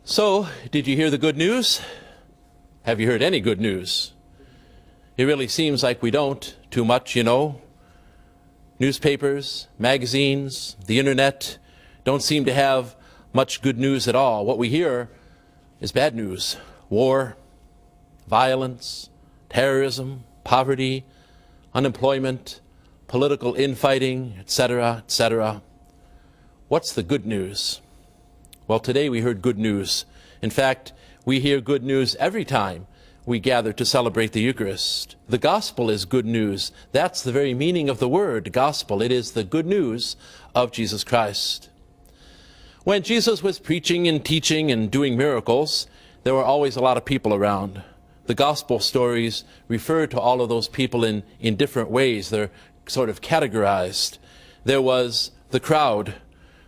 So, did you hear the good news? Have you heard any good news? It really seems like we don't too much, Newspapers, magazines, the internet don't seem to have much good news at all. What we hear is bad news. War, violence, terrorism, poverty, unemployment, political infighting, etc., etc. What's the good news? Well, today we heard good news. In fact, we hear good news every time we gather to celebrate the Eucharist. The gospel is good news. That's the very meaning of the word gospel. It is the good news of Jesus Christ. When Jesus was preaching and teaching and doing miracles, there were always a lot of people around. The gospel stories refer to all of those people in different ways. They're sort of categorized. There was the crowd.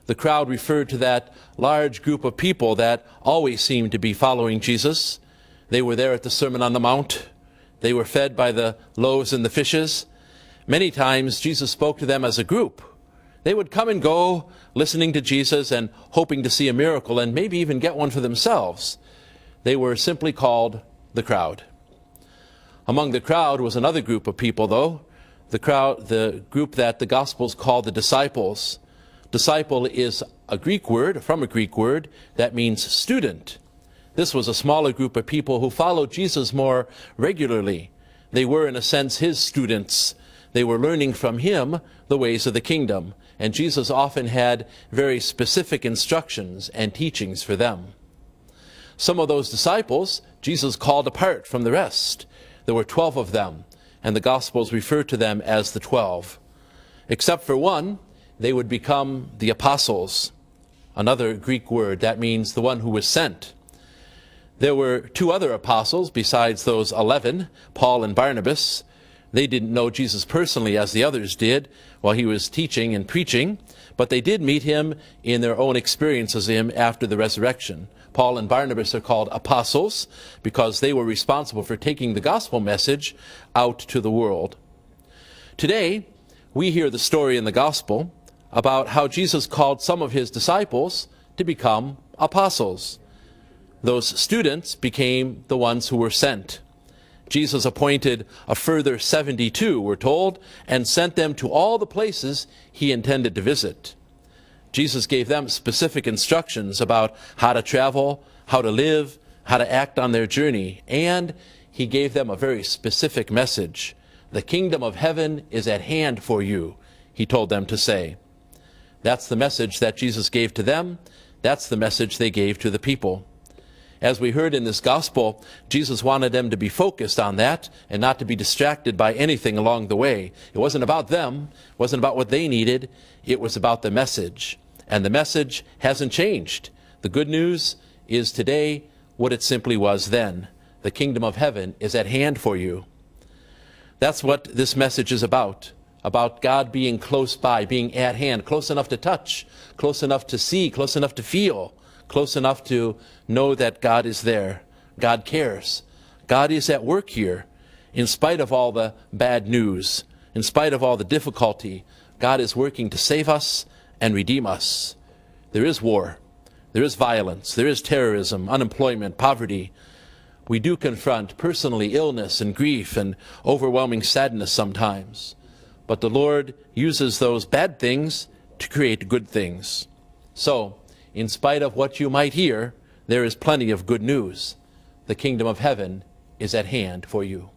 The crowd referred to that large group of people that always seemed to be following Jesus. They were there at the Sermon on the Mount. They were fed by the loaves and the fishes. Many times Jesus spoke to them as a group. They would come and go, listening to Jesus and hoping to see a miracle and maybe even get one for themselves. They were simply called the crowd. Among the crowd was another group of people, though. The group that the Gospels call the disciples. Disciple is a Greek word, from a Greek word, that means student. This was a smaller group of people who followed Jesus more regularly. They were, in a sense, his students. They were learning from him the ways of the kingdom, and Jesus often had very specific instructions and teachings for them. Some of those disciples Jesus called apart from the rest. There were 12 of them, and the Gospels refer to them as the 12. Except for one, they would become the apostles, another Greek word that means the one who was sent. There were two other apostles besides those 11, Paul and Barnabas. They didn't know Jesus personally as the others did while he was teaching and preaching, but they did meet him in their own experiences of him after the resurrection. Paul and Barnabas are called apostles because they were responsible for taking the gospel message out to the world. Today, we hear the story in the gospel about how Jesus called some of his disciples to become apostles. Those students became the ones who were sent. Jesus appointed a further 72, we're told, and sent them to all the places he intended to visit. Jesus gave them specific instructions about how to travel, how to live, how to act on their journey, and he gave them a very specific message. The kingdom of heaven is at hand for you, he told them to say. That's the message that Jesus gave to them. That's the message they gave to the people. As we heard in this gospel, Jesus wanted them to be focused on that and not to be distracted by anything along the way. It wasn't about them. It wasn't about what they needed. It was about the message. And the message hasn't changed. The good news is today what it simply was then. The kingdom of heaven is at hand for you. That's what this message is about God being close by, being at hand, close enough to touch, close enough to see, close enough to feel, close enough to know that God is there. God cares. God is at work here. In spite of all the bad news, in spite of all the difficulty, God is working to save us and redeem us. There is war. There is violence. There is terrorism, unemployment, poverty. We do confront personally illness and grief and overwhelming sadness sometimes. But the Lord uses those bad things to create good things. So, in spite of what you might hear, there is plenty of good news. The kingdom of heaven is at hand for you.